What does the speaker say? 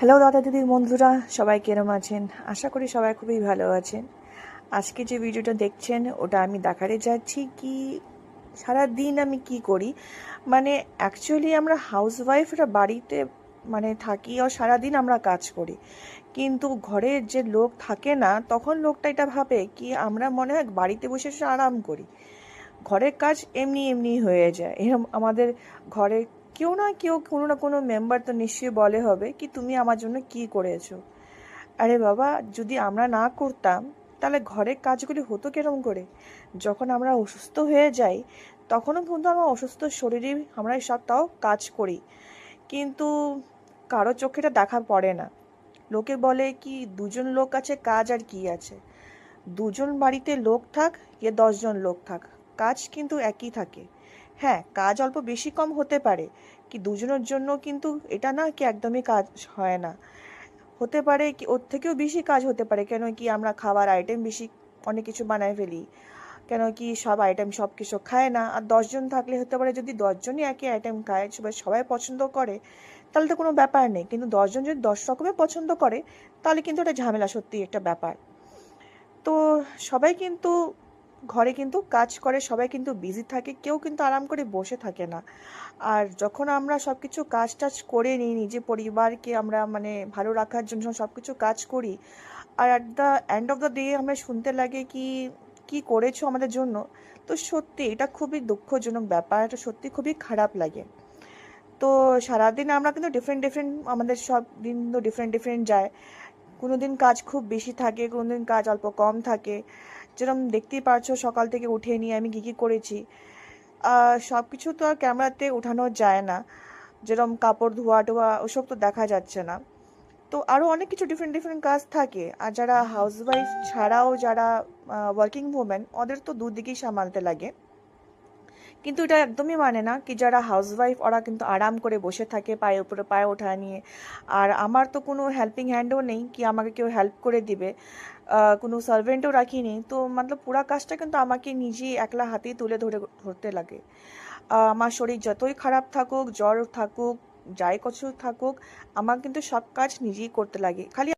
Hello দাদা দিদির বন্ধুরা, সবাই কেরম আছেন? আশা করি সবাই খুবই ভালো আছেন। আজকে যে ভিডিওটা দেখছেন ওটা আমি দেখাতে যাচ্ছি কি সারা দিন আমি কি করি। মানে অ্যাকচুয়ালি আমরা হাউসওয়াইফরা বাড়িতে থাকি আর সারাদিন আমরা কাজ করি, কিন্তু ঘরে যে লোক থাকে না তখন লোকটা এটা ভাবে কি আমরা মনে হয় বাড়িতে বসে বসে আরাম করি, ঘরের কাজ এমনি এমনি হয়ে যায়। এরকম আমাদের ঘরে কেউ না কেউ কোনো না কোনো মেম্বার তো নিশ্চয়ই বলে হবে কি তুমি আমার জন্য কি করেছো। আরে বাবা, যদি আমরা না করতাম তাহলে ঘরের কাজগুলি হতো কিরকম করে? যখন আমরা অসুস্থ হয়ে যাই তখনও কিন্তু আমরা অসুস্থ শরীরেই আমরা সব তাও কাজ করি, কিন্তু কারো চোখে এটা দেখা পড়ে না। লোকে বলে কি দুজন লোক আছে কাজ আর কি আছে। দুজন বাড়িতে লোক থাক ইয়ে 10জন লোক থাক, কাজ কিন্তু একই থাকে। হ্যাঁ, কাজ অল্প বেশি কম হতে পারে, কি দুজনের জন্য কিন্তু এটা না কি একদমই কাজ হয় না। হতে পারে কি ওর থেকেও বেশি কাজ হতে পারে, কেন কি আমরা খাবার আইটেম বেশি অনেক কিছু বানায় ফেলি, কেন কি সব আইটেম সব কিছু খায় না। আর 10জন থাকলে হতে পারে যদি 10জনই একই আইটেম খায়, সবাই সবাই পছন্দ করে, তাহলে তো কোনো ব্যাপার নেই। কিন্তু 10জন যদি 10 রকমের পছন্দ করে তাহলে কিন্তু এটা ঝামেলা, সত্যি একটা ব্যাপার। তো সবাই কিন্তু ঘরে কিন্তু কাজ করে, সবাই কিন্তু বিজি থাকে, কেউ কিন্তু আরাম করে বসে থাকে না। আর যখন আমরা সব কিছু কাজ টাজ করে নিই, নিজে পরিবারকে আমরা ভালো রাখার জন্য সব কিছু কাজ করি, আর at the end of the day আমরা শুনতে লাগে কি কি করেছো আমাদের জন্য, তো সত্যি এটা খুবই দুঃখজনক ব্যাপার, এটা সত্যি খুবই খারাপ লাগে। তো সারাদিন আমরা কিন্তু ডিফারেন্ট ডিফারেন্ট, আমাদের সব দিন তো ডিফারেন্ট ডিফারেন্ট যায়। কোনো দিন কাজ খুব বেশি থাকে, কোনো দিন কাজ অল্প কম থাকে। যেরকম দেখতেই পারছো সকাল থেকে উঠে নিয়ে আমি কী কী করেছি। সব কিছু তো আর ক্যামেরাতে ওঠানো যায় না, যেরকম কাপড় ধোয়া টোয়া ওসব তো দেখা যাচ্ছে না। তো আরও অনেক কিছু ডিফারেন্ট ডিফারেন্ট কাজ থাকে। আর যারা হাউসওয়াইফ ছাড়াও যারা ওয়ার্কিং ওমেন, ওদের তো দুদিকেই সামালতে লাগে। কিন্তু এটা একদমই মানে না কি যারা হাউসওয়াইফ ওরা কিন্তু আরাম করে বসে থাকে পায়ের উপরে পায়ে ওঠা নিয়ে। আর আমার তো কোনো হেল্পিং হ্যান্ডও নেই কি আমাকে কেউ হেল্প করে দিবে, কোনো সার্ভেন্টও রাখিনি, তো পুরা কাজটা কিন্তু আমাকে নিজেই একলা হাতেই তুলে ধরতে লাগে। আমার শরীর যতই খারাপ থাকুক, জ্বর থাকুক, যাই কিছু থাকুক, আমার কিন্তু সব কাজ নিজেই করতে লাগে। খালি